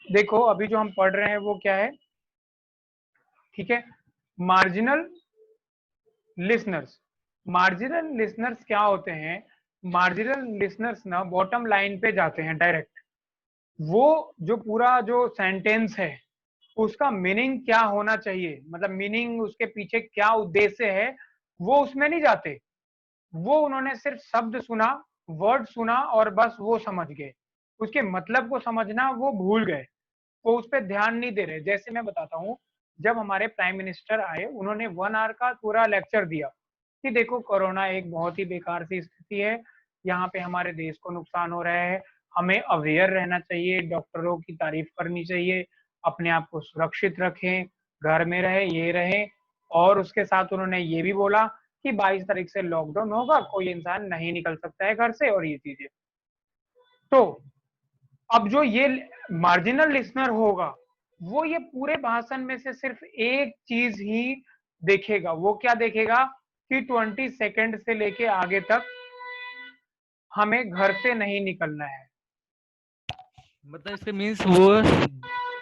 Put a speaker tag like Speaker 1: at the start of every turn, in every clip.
Speaker 1: देखो अभी जो हम पढ़ रहे हैं वो क्या है, ठीक है, मार्जिनल लिसनर्स। मार्जिनल लिसनर्स क्या होते हैं? मार्जिनल लिसनर्स ना बॉटम लाइन पे जाते हैं डायरेक्ट। वो जो पूरा जो सेंटेंस है उसका मीनिंग क्या होना चाहिए, मतलब मीनिंग उसके पीछे क्या उद्देश्य है, वो उसमें नहीं जाते। वो उन्होंने सिर्फ शब्द सुना, वर्ड सुना और बस वो समझ गए, उसके मतलब को समझना वो भूल गए, वो उस पर ध्यान नहीं दे रहे। जैसे मैं बताता हूँ, जब हमारे प्राइम मिनिस्टर आए उन्होंने 1 आवर का पूरा लेक्चर दिया कि देखो कोरोना एक बहुत ही बेकार सी स्थिति है, यहाँ पे हमारे देश को नुकसान हो रहा है, हमें अवेयर रहना चाहिए, डॉक्टरों की तारीफ करनी चाहिए, अपने आप को सुरक्षित रखें, घर में रहे, ये रहे। और उसके साथ उन्होंने ये भी बोला कि 22 तारीख से लॉकडाउन होगा, कोई इंसान नहीं निकल सकता है घर से, और ये चीजें। तो अब जो ये मार्जिनल लिसनर होगा वो ये पूरे भाषण में से सिर्फ एक चीज ही देखेगा। वो क्या देखेगा कि 20 सेकंड से लेके आगे तक हमें घर से नहीं निकलना है।
Speaker 2: मतलब इसके मीन्स वो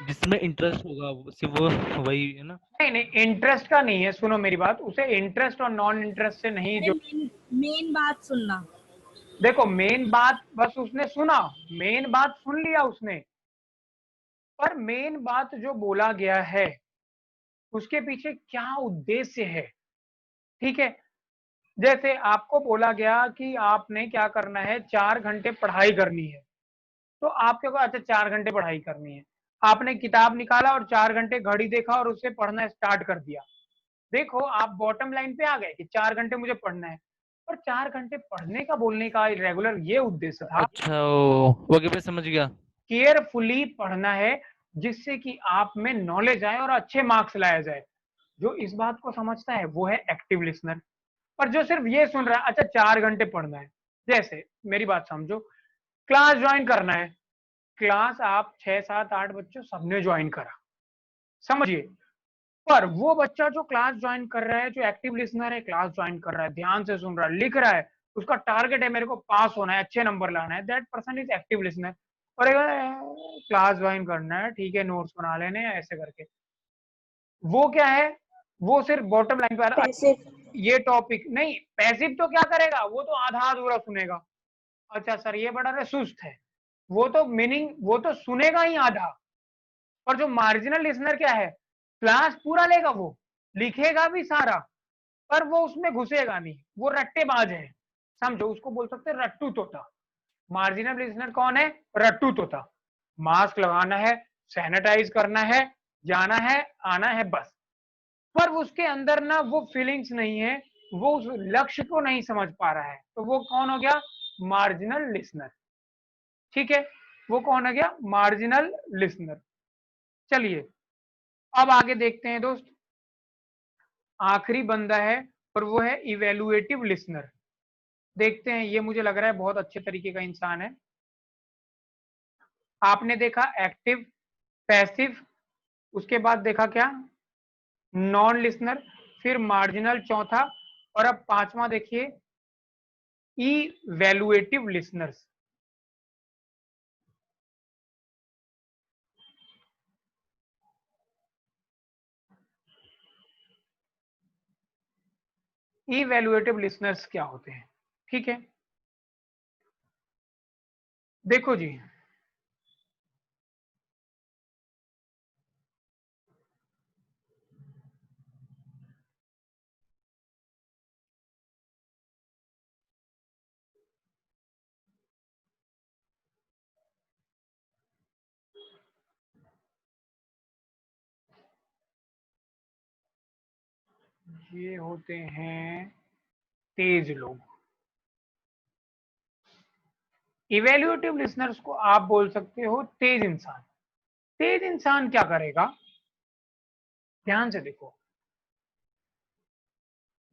Speaker 2: जिसमें इंटरेस्ट होगा सिर्फ वो वही है ना।
Speaker 1: नहीं नहीं, इंटरेस्ट का नहीं है, सुनो मेरी बात, उसे इंटरेस्ट और नॉन इंटरेस्ट से नहीं
Speaker 3: अरे
Speaker 1: जो।
Speaker 3: मेन बात सुनना।
Speaker 1: देखो मेन बात बस उसने सुना, मेन बात सुन लिया उसने, पर मेन बात जो बोला गया है उसके पीछे क्या उद्देश्य है, ठीक है। जैसे आपको बोला गया कि आपने क्या करना है, 4 घंटे पढ़ाई करनी है, तो आपके को अच्छा 4 घंटे पढ़ाई करनी है, आपने किताब निकाला और 4 घंटे घड़ी देखा और उससे पढ़ना स्टार्ट कर दिया। देखो आप बॉटम लाइन पे आ गए कि 4 घंटे मुझे पढ़ना है, और 4 घंटे पढ़ने का बोलने का रेगुलर ये उद्देश्य था,
Speaker 2: अच्छा ओके मैं समझ गया।
Speaker 1: केयरफुली पढ़ना है जिससे कि आप में नॉलेज आए और अच्छे मार्क्स लाया जाए। जो इस बात को समझता है वो है एक्टिव लिसनर। और जो सिर्फ ये सुन रहा है अच्छा 4 घंटे पढ़ना है, जैसे मेरी बात समझो, क्लास ज्वाइन करना है, क्लास आप 6 7 8 बच्चों सबने ज्वाइन करा, समझिए, पर वो बच्चा जो क्लास ज्वाइन कर रहा है, जो एक्टिव लिसनर है, क्लास ज्वाइन कर रहा है, ध्यान से सुन रहा है, लिख रहा है, उसका टारगेट है मेरे को पास होना है, अच्छे नंबर लाना है, that person is active listener. और क्लास ज्वाइन करना है, ठीक है, नोट्स बना लेने हैं ऐसे करके, वो क्या है, वो सिर्फ बॉटम लाइन पर
Speaker 4: पैसिव।
Speaker 1: ये टॉपिक नहीं। पैसिव तो क्या करेगा, वो तो आधा अधूरा सुनेगा, अच्छा सर ये बड़ा सुस्त है, वो तो मीनिंग वो तो सुनेगा ही आधा। और जो मार्जिनल लिसनर क्या है, क्लास पूरा लेगा, वो लिखेगा भी सारा, पर वो उसमें घुसेगा नहीं, वो रट्टेबाज है, समझो, उसको बोल सकते हैं रट्टू तोता। मार्जिनल लिसनर कौन है? रट्टू तोता। मास्क लगाना है, सैनिटाइज करना है, जाना है, आना है, बस। पर उसके अंदर ना वो फीलिंग्स नहीं है, वो उस लक्ष्य को नहीं समझ पा रहा है, तो वो कौन हो गया? मार्जिनल लिसनर, ठीक है, वो कौन हो गया? Marginal listener. चलिए अब आगे देखते हैं दोस्त, आखिरी बंदा है और वो है इवेलुएटिव लिसनर। देखते हैं, ये मुझे लग रहा है बहुत अच्छे तरीके का इंसान है। आपने देखा एक्टिव, पैसिव, उसके बाद देखा क्या? नॉन लिसनर, फिर मार्जिनल चौथा, और अब पांचवा देखिए, इवेलुएटिव लिसनर्स। इवेलुएटिव लिसनर्स क्या होते हैं, ठीक है, देखो जी, ये होते हैं तेज लोग। इवेल्युएटिव लिसनर्स को आप बोल सकते हो तेज इंसान। तेज इंसान क्या करेगा, ध्यान से देखो,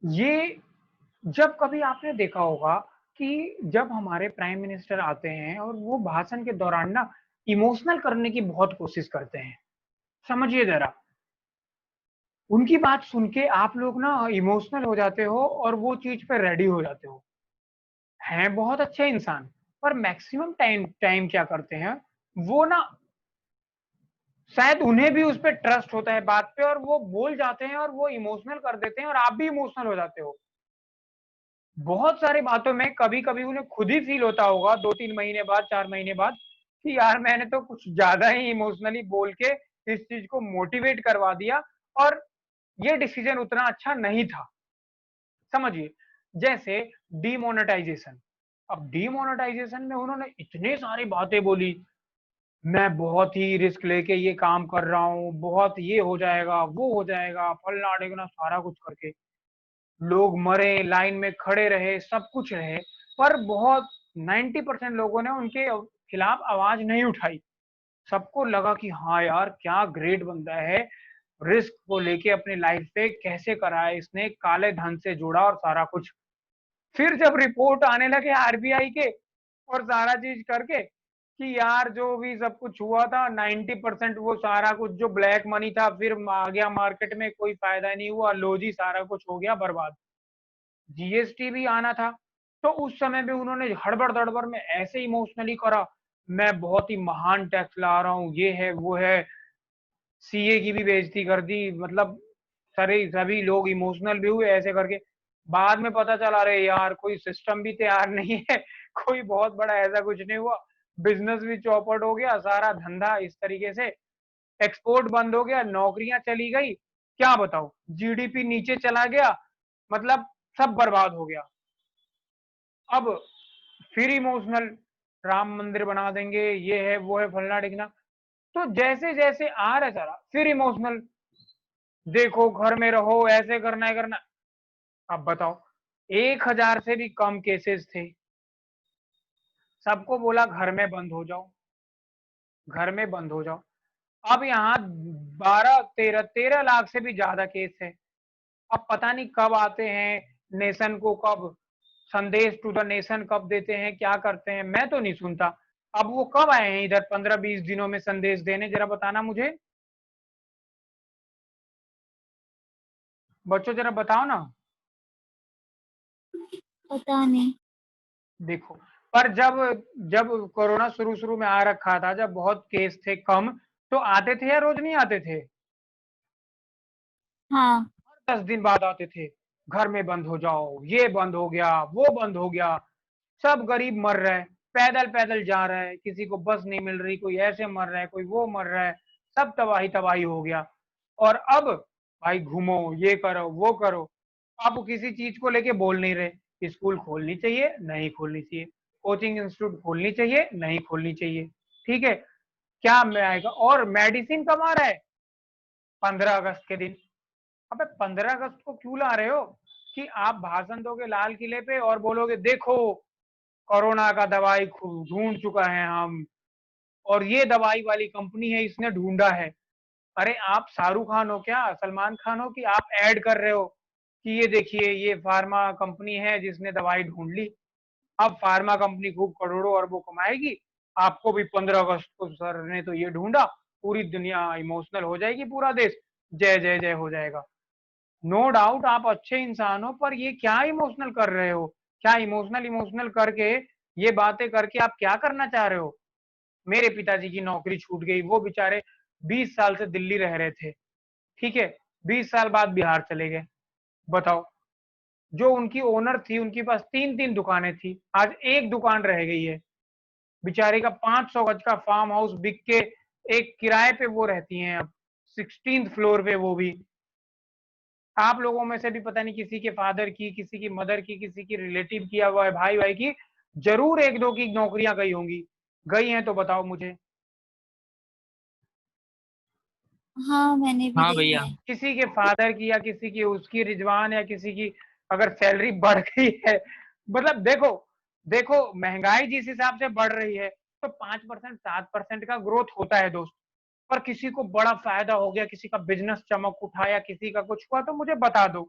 Speaker 1: ये जब कभी आपने देखा होगा कि जब हमारे प्राइम मिनिस्टर आते हैं और वो भाषण के दौरान ना इमोशनल करने की बहुत कोशिश करते हैं, समझिए जरा, उनकी बात सुन के आप लोग ना इमोशनल हो जाते हो और वो चीज पे रेडी हो जाते हो, हैं बहुत अच्छे इंसान, पर मैक्सिमम टाइम टाइम क्या करते हैं, वो ना शायद उन्हें भी उस पे ट्रस्ट होता है बात पे, और वो बोल जाते हैं और वो इमोशनल कर देते हैं और आप भी इमोशनल हो जाते हो। बहुत सारी बातों में कभी-कभी उन्हें खुद ही फील होता होगा 2-3 महीने बाद, 4 महीने बाद कि यार मैंने तो कुछ ज़्यादा ही इमोशनली बोल के इस चीज़ को मोटिवेट करवा दिया और ये डिसीजन उतना अच्छा नहीं था। समझिए, जैसे डिमोनेटाइजेशन। अब डिमोनेटाइजेशन में उन्होंने इतनी सारी बातें बोली, मैं बहुत ही रिस्क लेके ये काम कर रहा हूँ, बहुत ये हो जाएगा, वो हो जाएगा, फलना-ढिकना सारा कुछ करके। लोग मरे, लाइन में खड़े रहे, सब कुछ रहे, पर बहुत 90% लोगों ने उनके खिलाफ आवाज़ नहीं उठाई। सबको लगा कि हाँ यार, क्या ग्रेट बंदा है, रिस्क को लेके अपनी लाइफ पे कैसे करा है इसने, काले धन से जुड़ा और सारा कुछ। फिर जब रिपोर्ट आने लगे आरबीआई के और सारा चीज करके कि यार जो भी सब कुछ हुआ था 90% वो सारा कुछ जो ब्लैक मनी था फिर आ गया मार्केट में, कोई फायदा नहीं हुआ, लो जी सारा कुछ हो गया बर्बाद। जीएसटी भी आना था, तो उस समय भी उन्होंने हड़बड़ दड़बड़ में ऐसे इमोशनली करा, मैं बहुत ही महान टैक्स ला रहा हूँ, ये है वो है, सीए की भी बेइज्जती कर दी, मतलब सारे सभी लोग इमोशनल भी हुए ऐसे करके। बाद में पता चला अरे यार कोई सिस्टम भी तैयार नहीं है, कोई बहुत बड़ा ऐसा कुछ नहीं हुआ, बिजनेस भी चौपट हो गया, सारा धंधा इस तरीके से, एक्सपोर्ट बंद हो गया, नौकरियां चली गई, क्या बताऊं, जीडीपी नीचे चला गया, मतलब सब बर्बाद हो गया। अब फिर इमोशनल, राम मंदिर बना देंगे, ये है वो है फलना ढिकना, तो जैसे जैसे आ रहा सारा फिर इमोशनल, देखो घर में रहो, ऐसे करना है करना। अब बताओ, 1000 से भी कम केसेस थे, सबको बोला घर में बंद हो जाओ, घर में बंद हो जाओ। अब यहाँ 12-13 लाख से भी ज्यादा केस है। अब पता नहीं कब आते हैं, नेशन को कब संदेश टू द नेशन कब देते हैं, क्या करते हैं, मैं तो नहीं सुनता। अब वो कब आए हैं इधर 15-20 दिनों में संदेश देने, जरा बताना मुझे, बच्चों जरा बताओ ना।
Speaker 3: पता नहीं।
Speaker 1: देखो, पर जब जब कोरोना शुरू शुरू में आ रखा था, जब बहुत केस थे कम, तो आते थे या रोज नहीं आते थे?
Speaker 3: हाँ।
Speaker 1: 10 दिन बाद आते थे, घर में बंद हो जाओ, ये बंद हो गया, वो बंद हो गया, सब गरीब मर रहा है, पैदल पैदल जा रहा है, किसी को बस नहीं मिल रही, कोई ऐसे मर रहा है, कोई वो मर रहा है, सब तबाही तबाही हो गया। और अब भाई घूमो, ये करो वो करो, अब किसी चीज को लेके बोल नहीं रहे, स्कूल खोलनी चाहिए नहीं खोलनी चाहिए, कोचिंग इंस्टीट्यूट खोलनी चाहिए नहीं खोलनी चाहिए, ठीक है, क्या में आएगा, और मेडिसिन कब आ रहा है? 15 अगस्त के दिन। अबे 15 अगस्त को क्यों ला रहे हो कि आप भाषण दोगे लाल किले पे और बोलोगे देखो कोरोना का दवाई ढूंढ चुका है हम, और ये दवाई वाली कंपनी है इसने ढूंढा है। अरे आप शाहरुख खान हो क्या, सलमान खान हो कि आप ऐड कर रहे हो कि ये देखिए ये फार्मा कंपनी है जिसने दवाई ढूंढ ली। अब फार्मा कंपनी खूब करोड़ों अरबों कमाएगी, आपको भी 15 अगस्त को सर ने तो ये ढूंढा, पूरी दुनिया इमोशनल हो जाएगी, पूरा देश जय जय जय हो जाएगा। नो डाउट आप अच्छे इंसान हो, पर ये क्या इमोशनल कर रहे हो, क्या इमोशनल इमोशनल करके ये बातें करके आप क्या करना चाह रहे हो? मेरे पिताजी की नौकरी छूट गई, वो बेचारे 20 साल से दिल्ली रह रहे थे, ठीक है, 20 साल बाद बिहार चले गए। बताओ, जो उनकी ओनर थी उनके पास 3-3 दुकानें थी, आज एक दुकान रह गई है, बेचारे का 500 गज का फार्म हाउस बिक के एक किराए पे वो रहती हैं अब 16th फ्लोर पे, वो भी आप लोगों में से भी पता नहीं किसी के फादर की, किसी की मदर की, किसी की रिलेटिव किया हुआ है, भाई भाई की जरूर एक दो की नौकरियां गई होंगी, गई हैं तो बताओ मुझे।
Speaker 3: हाँ, मैंने भी
Speaker 2: हाँ
Speaker 3: देखा
Speaker 2: भैया।
Speaker 3: है।
Speaker 1: किसी के फादर की या किसी की उसकी रिजवान या किसी की अगर सैलरी बढ़ गई है, मतलब देखो, देखो महंगाई जिस हिसाब से बढ़ रही है तो 5% 7% का ग्रोथ होता है दोस्त, पर किसी को बड़ा फायदा हो गया, किसी का बिजनेस चमक उठाया, किसी का कुछ हुआ तो मुझे बता दो।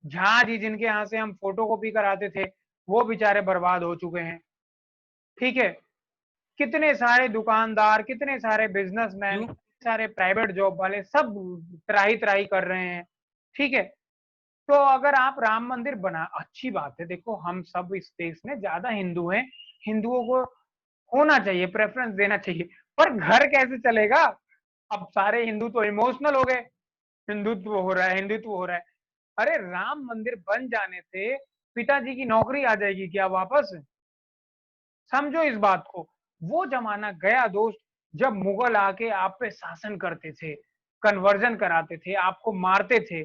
Speaker 1: झा जी जिनके यहाँ से हम फोटो कॉपी कराते थे वो बेचारे बर्बाद हो चुके हैं, ठीक है, कितने सारे दुकानदार, कितने सारे बिजनेसमैन,
Speaker 2: क्यों?
Speaker 1: कितने सारे प्राइवेट जॉब वाले सब त्राही त्राही कर रहे हैं, ठीक है। तो अगर आप राम मंदिर बना, अच्छी बात है, देखो हम सब इस देश में ज्यादा हिंदू हैं, हिंदुओं को होना चाहिए, प्रेफरेंस देना चाहिए, पर घर कैसे चलेगा? अब सारे हिंदू तो इमोशनल हो गए, हिंदुत्व हो रहा है, हिंदुत्व हो रहा है। अरे राम मंदिर बन जाने से पिताजी की नौकरी आ जाएगी क्या वापस? समझो इस बात को। वो जमाना गया दोस्त, जब मुगल आके आप पे शासन करते थे, कन्वर्जन कराते थे, आपको मारते थे।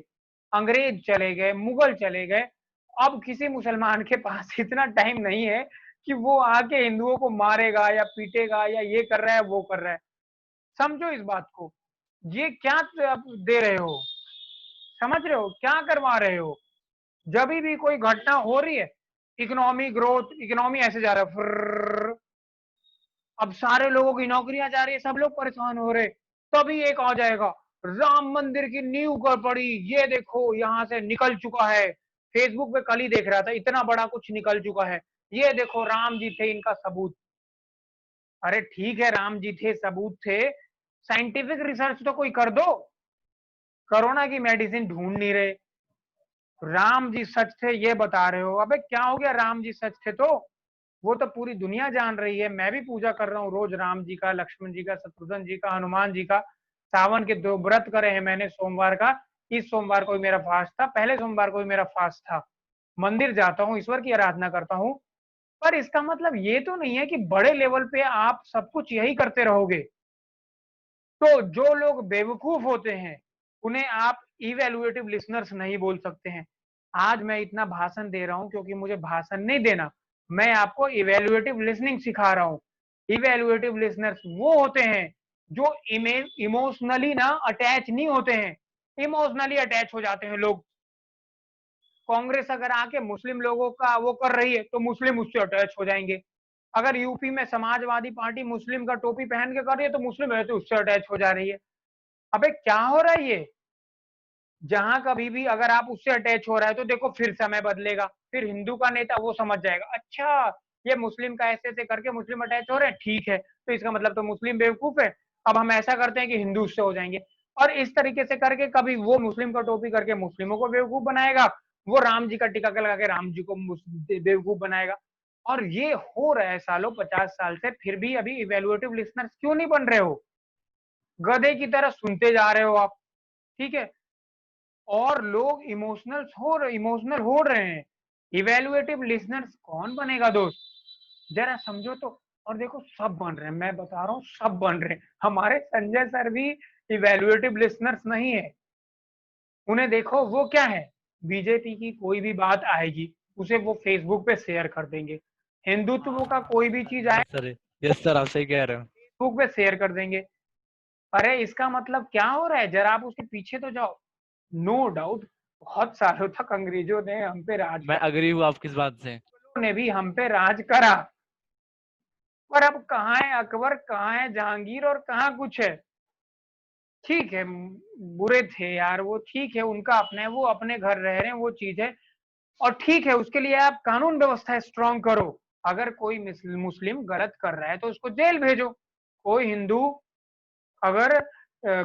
Speaker 1: अंग्रेज चले गए, मुगल चले गए। अब किसी मुसलमान के पास इतना टाइम नहीं है कि वो आके हिंदुओं को मारेगा या पीटेगा या ये कर रहा है वो कर रहा है। समझो इस बात को। ये क्या आप दे रहे हो? समझ रहे हो क्या करवा रहे हो? जब भी कोई घटना हो रही है, इकोनॉमी ग्रोथ, इकोनॉमी ऐसे जा रहा है, अब सारे लोगों की नौकरियां जा रही है, सब लोग परेशान हो रहे, तभी एक आ जाएगा, राम मंदिर की नींव कर पड़ी, ये देखो यहां से निकल चुका है। फेसबुक पे कल ही देख रहा था, इतना बड़ा कुछ निकल चुका है, ये देखो राम जी थे, इनका सबूत। अरे ठीक है, राम जी थे, सबूत थे, साइंटिफिक रिसर्च तो कोई कर दो। कोरोना की मेडिसिन ढूंढ नहीं रहे, राम जी सच थे ये बता रहे हो। अबे क्या हो गया, राम जी सच थे तो वो तो पूरी दुनिया जान रही है। मैं भी पूजा कर रहा हूँ रोज, राम जी का, लक्ष्मण जी का, शत्रुघ्न जी का, हनुमान जी का। सावन के 2 व्रत करे हैं मैंने सोमवार का। इस सोमवार को भी मेरा फास्ट था, पहले सोमवार को भी मेरा फास्ट था। मंदिर जाता हूँ, ईश्वर की आराधना करता हूँ। पर इसका मतलब ये तो नहीं है कि बड़े लेवल पे आप सब कुछ यही करते रहोगे। तो जो लोग बेवकूफ होते हैं उन्हें आप इवेल्युएटिव लिसनर्स नहीं बोल सकते हैं। आज मैं इतना भाषण दे रहा हूं क्योंकि मुझे भाषण नहीं देना, मैं आपको इवेल्युएटिव लिसनिंग सिखा रहा हूं। इवेल्युएटिव लिसनर्स वो होते हैं जो इमोशनली ना अटैच नहीं होते हैं। इमोशनली अटैच हो जाते हैं लोग। कांग्रेस अगर आके मुस्लिम लोगों का वो कर रही है तो मुस्लिम उससे अटैच हो जाएंगे। अगर यूपी में समाजवादी पार्टी मुस्लिम का टोपी पहन के कर रही है तो मुस्लिम ऐसे उससे अटैच हो जा रही है। अबे क्या हो रहा है ये? जहां कभी भी अगर आप उससे अटैच हो रहा है तो देखो फिर समय बदलेगा, फिर हिंदू का नेता वो समझ जाएगा, अच्छा ये मुस्लिम का ऐसे ऐसे करके मुस्लिम अटैच हो रहे हैं, ठीक है, तो इसका मतलब तो मुस्लिम बेवकूफ है, अब हम ऐसा करते हैं कि हिंदू उससे हो जाएंगे। और इस तरीके से करके कभी वो मुस्लिम का टोपी करके मुस्लिमों को बेवकूफ बनाएगा, वो राम जी का टीका लगा के राम जी को बेवकूफ बनाएगा। और ये हो रहा है सालों 50 साल से, फिर भी अभी इवेल्युएटिव लिसनर्स क्यों नहीं बन रहे हो? गधे की तरह सुनते जा रहे हो आप। ठीक है, और लोग इमोशनल हो रहे हैं। इवेल्युएटिव लिसनर्स कौन बनेगा दोस्त? जरा समझो तो। और देखो सब बन रहे हैं, मैं बता रहा हूँ सब बन रहे हैं। हमारे संजय सर भी इवेल्युएटिव लिसनर्स नहीं है। उन्हें देखो वो क्या है, बीजेपी की कोई भी बात आएगी उसे वो फेसबुक पे शेयर कर देंगे, हिंदुत्व का कोई भी चीज आए
Speaker 2: सर, यस सर, आप सही कह रहे हो।
Speaker 1: फेसबुक पे शेयर कर देंगे। अरे इसका मतलब क्या हो रहा है, जरा आप उसके पीछे तो जाओ। नो डाउट बहुत सालों तक अंग्रेजों ने हम पे राज
Speaker 2: मैं
Speaker 1: करा,
Speaker 2: अग्री हूँ आपकी इस बात से।
Speaker 1: मुगलों ने भी हम पे राज करा, पर अब कहाँ है अकबर, कहाँ है जहांगीर और कहाँ कुछ है। ठीक है, बुरे थे यार वो, ठीक है, उनका अपना है, वो अपने घर रह रहे हैं, वो चीज है। और ठीक है, उसके लिए आप कानून व्यवस्था स्ट्रांग करो। अगर कोई मुस्लिम गलत कर रहा है तो उसको जेल भेजो। कोई हिंदू अगर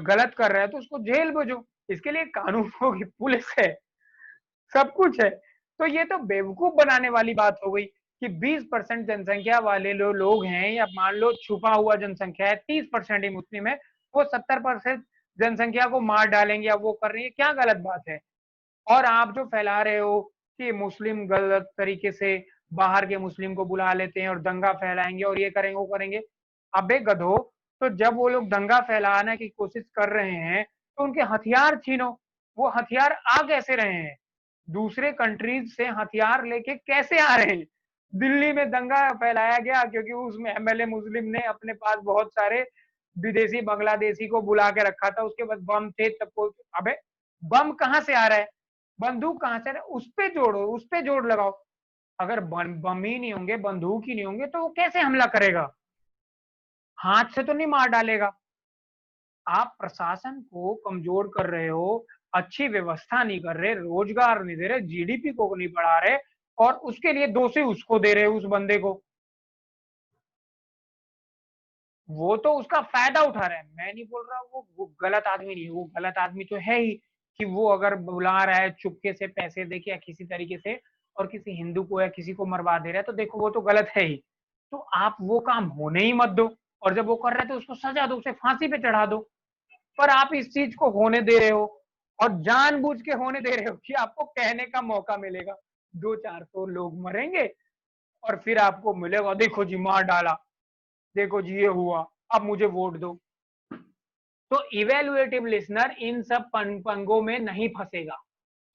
Speaker 1: गलत कर रहा है तो उसको जेल भेजो। इसके लिए कानून होगी, पुलिस है, सब कुछ है। तो ये तो बेवकूफ बनाने वाली बात हो गई कि 20% जनसंख्या वाले लोग हैं, या मान लो छुपा हुआ जनसंख्या है 30% ही मुस्लिम है, वो 70% जनसंख्या को मार डालेंगे या वो कर रही है, क्या गलत बात है? और आप जो फैला रहे हो कि मुस्लिम गलत तरीके से बाहर के मुस्लिम को बुला लेते हैं और दंगा फैलाएंगे और ये करेंगे वो करेंगे, अबे गधो, तो जब वो लोग दंगा फैलाने की कोशिश कर रहे हैं तो उनके हथियार छीनो। वो हथियार आ कैसे रहे हैं? दूसरे कंट्रीज से हथियार लेके कैसे आ रहे हैं? दिल्ली में दंगा फैलाया गया क्योंकि उसमें एमएलए मुस्लिम ने अपने पास बहुत सारे विदेशी बांग्लादेशी को बुला के रखा था, उसके पास बम थे, तब अबे बम कहाँ से आ रहा है? बंदूक कहाँ से आ रहा है? उस पे जोड़ो, उस पे जोड़ लगाओ। अगर बम ही नहीं होंगे, बंदूक ही नहीं होंगे तो वो कैसे हमला करेगा? हाथ से तो नहीं मार डालेगा। आप प्रशासन को कमजोर कर रहे हो, अच्छी व्यवस्था नहीं कर रहे, रोजगार नहीं दे रहे, जीडीपी को नहीं बढ़ा रहे, और उसके लिए दोषी उसको दे रहे उस बंदे को। वो तो उसका फायदा उठा रहा है, मैं नहीं बोल रहा वो गलत आदमी नहीं है, वो गलत आदमी तो है ही कि वो अगर बुला रहा है चुपके से पैसे देके या किसी तरीके से और किसी हिंदू को या किसी को मरवा दे रहा है तो देखो वो तो गलत है ही। तो आप वो काम होने ही मत दो, और जब वो कर रहे हैं तो उसको सजा दो, उसे फांसी पे चढ़ा दो। पर आप इस चीज को होने दे रहे हो, और जानबूझ के होने दे रहे हो कि आपको कहने का मौका मिलेगा, 200-400 लोग मरेंगे, और फिर आपको मिलेगा देखो जी मार डाला, देखो जी ये हुआ, अब मुझे वोट दो। तो इवेल्युएटिव लिसनर इन सब पंगों में नहीं फंसेगा।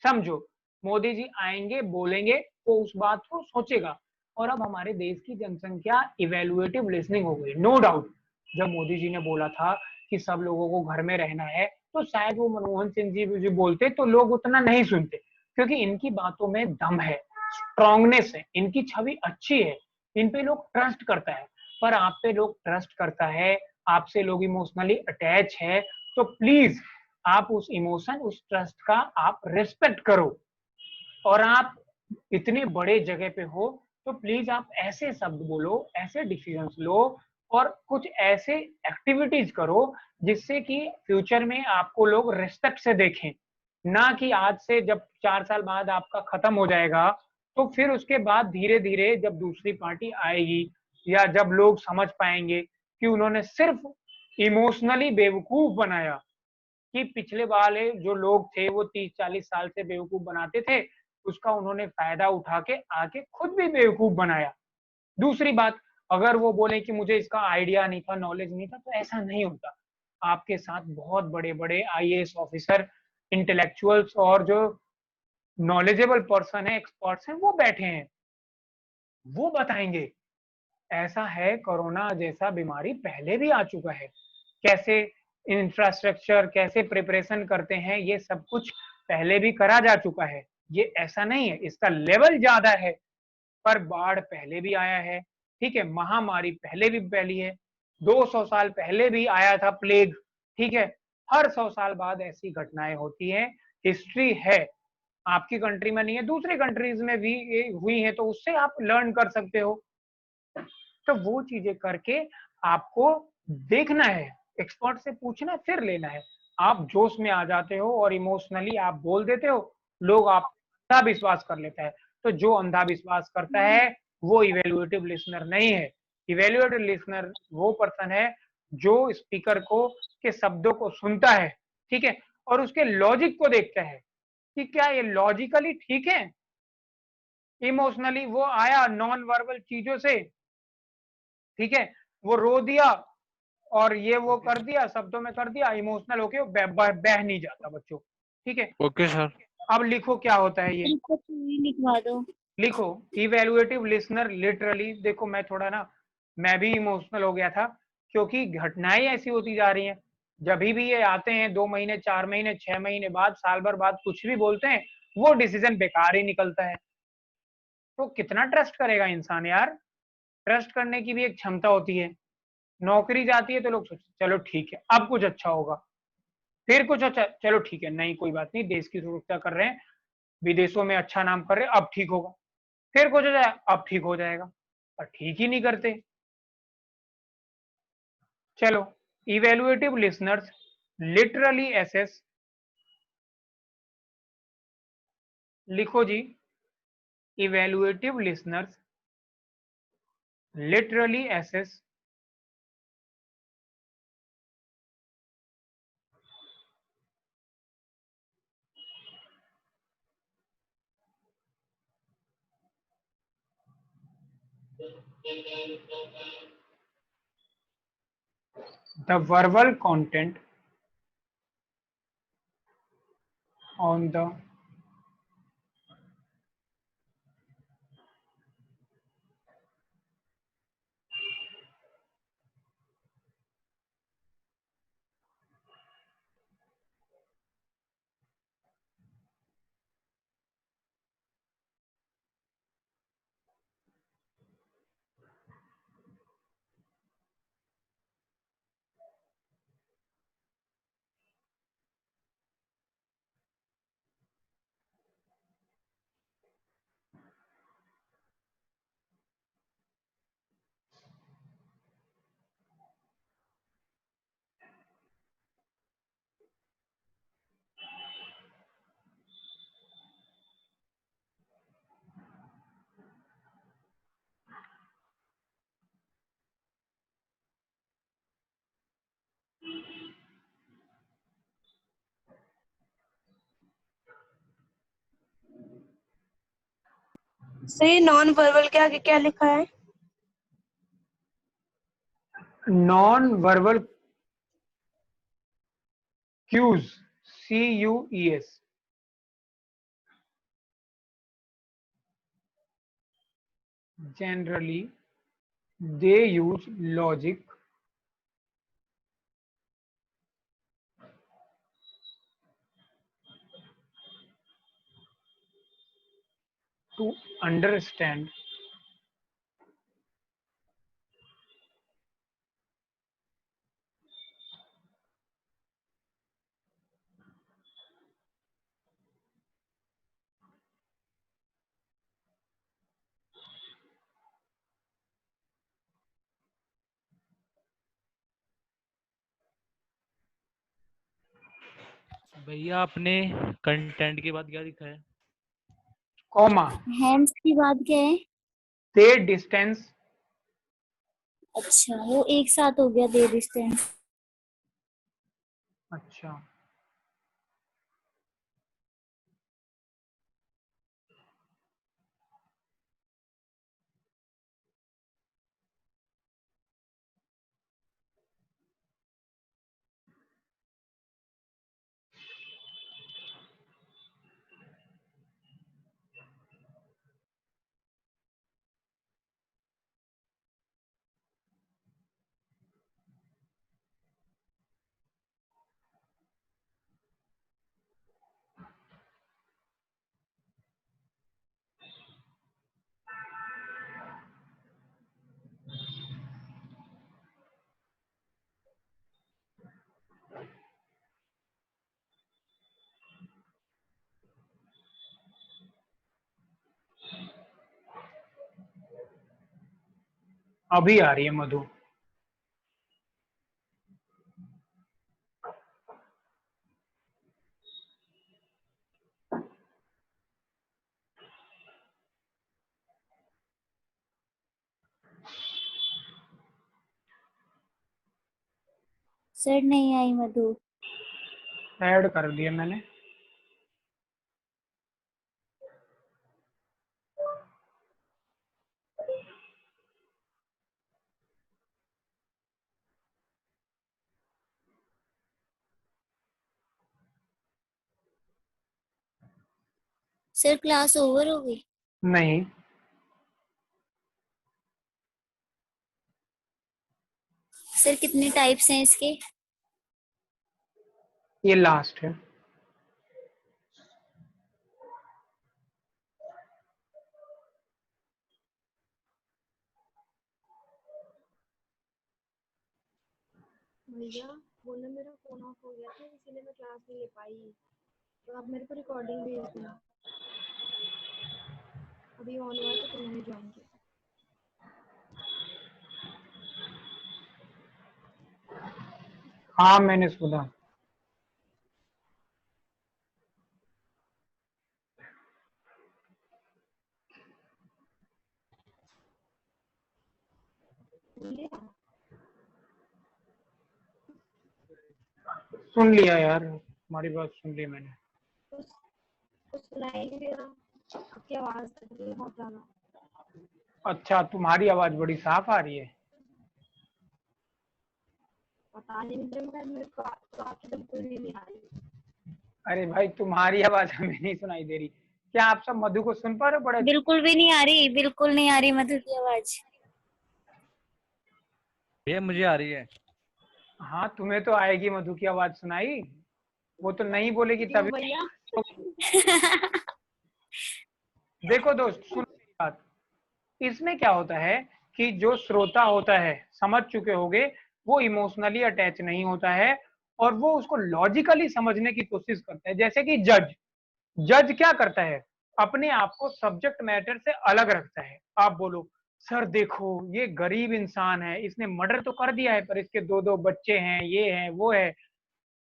Speaker 1: समझो, मोदी जी आएंगे, बोलेंगे, वो उस बात को सोचेगा। और अब हमारे देश की जनसंख्या इवेल्युएटिव लिसनिंग हो गई, नो डाउट। जब मोदी जी ने बोला था कि सब लोगों को घर में रहना है, तो शायद वो मनमोहन सिंह जी बोलते तो लोग उतना नहीं सुनते, क्योंकि इनकी बातों में दम है, स्ट्रांगनेस है, इनकी छवि अच्छी है, इन पे लोग ट्रस्ट करता है। पर आप पे लोग ट्रस्ट करता है, आपसे लोग इमोशनली अटैच है, तो प्लीज आप उस इमोशन, उस ट्रस्ट का आप रिस्पेक्ट करो। और आप इतने बड़े जगह पे हो, तो प्लीज आप ऐसे शब्द बोलो, ऐसे डिसीजंस लो, और कुछ ऐसे एक्टिविटीज करो जिससे कि फ्यूचर में आपको लोग रिस्पेक्ट से देखें। ना कि आज से जब 4 साल बाद आपका खत्म हो जाएगा, तो फिर उसके बाद धीरे धीरे जब दूसरी पार्टी आएगी, या जब लोग समझ पाएंगे कि उन्होंने सिर्फ इमोशनली बेवकूफ बनाया, कि पिछले वाले जो लोग थे वो 30-40 साल से बेवकूफ बनाते थे, उसका उन्होंने फायदा उठा के आके खुद भी बेवकूफ बनाया। दूसरी बात, अगर वो बोले कि मुझे इसका आइडिया नहीं था, नॉलेज नहीं था, तो ऐसा नहीं होता। आपके साथ बहुत बड़े बड़े आईएएस ऑफिसर, इंटेलेक्चुअल्स और जो नॉलेजेबल पर्सन है, एक्सपर्ट्स हैं, वो बैठे हैं, वो बताएंगे। ऐसा है, कोरोना जैसा बीमारी पहले भी आ चुका है, कैसे इंफ्रास्ट्रक्चर, कैसे प्रिपरेशन करते हैं, ये सब कुछ पहले भी करा जा चुका है। ये ऐसा नहीं है, इसका लेवल ज्यादा है, पर बाढ़ पहले भी आया है, ठीक है, महामारी पहले भी फैली है, 200 साल पहले भी आया था प्लेग, ठीक है। हर 100 साल बाद ऐसी घटनाएं होती हैं, हिस्ट्री है। आपकी कंट्री में नहीं है, दूसरी कंट्रीज में भी ये हुई है, तो उससे आप लर्न कर सकते हो। तो वो चीजें करके आपको देखना है, एक्सपर्ट से पूछना, फिर लेना है। आप जोश में आ जाते हो और इमोशनली आप बोल देते हो, लोग आप अंधा विश्वास कर लेता है। तो जो अंधा विश्वास करता है वो इवेल्युएटिव लिसनर नहीं है। इवेल्युएटिव लिसनर वो पर्सन है जो स्पीकर को के शब्दों को सुनता है, ठीक है, और उसके लॉजिक को देखता है कि क्या ये लॉजिकली ठीक है। इमोशनली वो आया नॉन वर्बल चीजों से, ठीक है, वो रो दिया और ये वो कर दिया, शब्दों में कर दिया, इमोशनल होके बह नहीं जाता बच्चों, ठीक है।
Speaker 2: Okay sir.
Speaker 1: अब लिखो क्या होता है ये,
Speaker 3: इसको पूरी लिखवा दो।
Speaker 1: लिखो इवेल्युएटिव लिसनर लिटरली। देखो मैं थोड़ा ना, मैं भी इमोशनल हो गया था, क्योंकि घटनाएं ऐसी होती जा रही हैं। जब भी ये आते हैं 2 महीने, 4 महीने, 6 महीने बाद, साल भर बाद कुछ भी बोलते हैं, वो डिसीजन बेकार ही निकलता है। तो कितना ट्रस्ट करेगा इंसान यार। ट्रस्ट करने की भी एक क्षमता होती है। नौकरी जाती है तो लोग सोचते चलो ठीक है अब कुछ अच्छा होगा, फिर कुछ अच्छा, चलो ठीक है, नहीं कोई बात नहीं, देश की सुरक्षा कर रहे हैं, विदेशों में अच्छा नाम कर रहे हैं, अब ठीक होगा। फिर कुछ हो जाए, अब ठीक हो जाएगा, पर ठीक ही नहीं करते। चलो, इवेल्युएटिव लिसनर्स लिटरली एसेस, लिखो जी, evaluative listeners literally assess the verbal content on the
Speaker 4: सही नॉन वर्बल के आगे क्या लिखा है?
Speaker 1: Non verbal cues, CUES. Generally, they use logic to understand
Speaker 2: भैया आपने कंटेंट के बाद क्या लिखा है?
Speaker 1: comma
Speaker 3: हैंड्स की बात क्या है?
Speaker 1: they distance
Speaker 3: अच्छा, वो एक साथ हो गया दे डिस्टेंस।
Speaker 1: अच्छा अभी आ रही है मधु।
Speaker 3: सर नहीं आई मधु।
Speaker 1: ऐड कर दिया मैंने।
Speaker 3: सर क्लास ओवर हो गई?
Speaker 1: नहीं,
Speaker 3: सर कितने टाइप्स हैं इसके?
Speaker 1: ये लास्ट है।
Speaker 4: भैया वो ना मेरा फोन ऑफ हो गया था इसीलिए मैं क्लास नहीं ले पाई, तो आप मेरे को रिकॉर्डिंग भेज देना। अभी ऑन हुआ है तो फिर मैंने ज्वाइन किया।
Speaker 1: हाँ मैंने सुना। सुन लिया यार, तुम्हारी बात सुन ली मैंने।
Speaker 4: कुछ सुनाई नहीं दे रहा, आपकी आवाज कट रही है बहुत ज्यादा।
Speaker 1: अच्छा, तुम्हारी आवाज बड़ी साफ आ रही है।
Speaker 4: पता नहीं मुझे, मेरे को तो आपकी बिल्कुल भी नहीं आ रही।
Speaker 1: अरे भाई, तुम्हारी आवाज हमें नहीं सुनाई दे रही। क्या आप सब मधु को सुन पा रहे हो? बड़े
Speaker 3: बिल्कुल भी नहीं आ रही, बिल्कुल नहीं आ रही मधु की आवाज।
Speaker 2: भैया मुझे आ रही है।
Speaker 1: हाँ, तुम्हें तो आएगी मधु की आवाज सुनाई। वो तो नहीं बोलेगी
Speaker 4: क्यों
Speaker 1: तभी।
Speaker 4: भैया?
Speaker 1: देखो दोस्त, सुनो मेरी बात। इसमें क्या होता है कि जो श्रोता होता है, समझ चुके होगे, वो इमोशनली अटैच नहीं होता है और वो उसको लॉजिकली समझने की कोशिश करता है। जैसे कि जज जज क्या करता है, अपने आप को सब्जेक्ट मैटर से अलग रखता है। आप बोलो, सर देखो ये गरीब इंसान है, इसने मर्डर तो कर दिया है पर इसके दो दो बच्चे हैं, ये है वो है।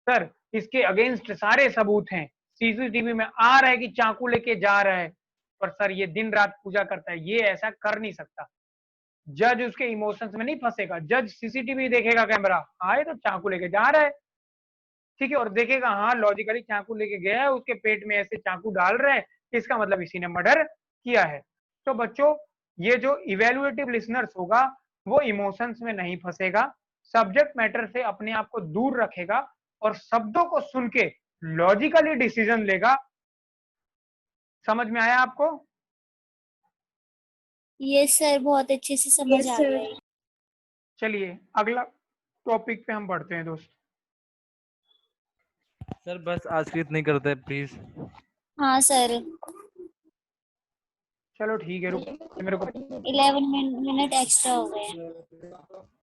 Speaker 1: सर इसके अगेंस्ट सारे सबूत हैं, सीसीटीवी में आ रहा है कि चाकू लेके जा रहा है, पर सर ये दिन रात पूजा करता है, ये ऐसा कर नहीं सकता। जज उसके इमोशंस में नहीं फंसेगा। जज सीसीटीवी देखेगा, कैमरा आए तो चाकू लेके जा रहा है, ठीक है, और देखेगा हाँ लॉजिकली चाकू लेके गया है, उसके पेट में ऐसे चाकू डाल रहा है, इसका मतलब इसी ने मर्डर किया है। तो बच्चों ये जो इवेल्युएटिव लिसनर्स होगा वो इमोशंस में नहीं फंसेगा, सब्जेक्ट मैटर से अपने आप को दूर रखेगा और शब्दों को सुन के लॉजिकली डिसीजन लेगा। समझ में आया आपको?
Speaker 3: यस सर, बहुत अच्छे से समझ आ गया है।
Speaker 1: चलिए अगला टॉपिक पे हम बढ़ते हैं दोस्त।
Speaker 2: सर बस आज के इतने करते हैं प्लीज।
Speaker 3: हाँ सर,
Speaker 1: चलो ठीक है, रुक मेरे को
Speaker 3: 11 मिनट एक्स्ट्रा हो गए।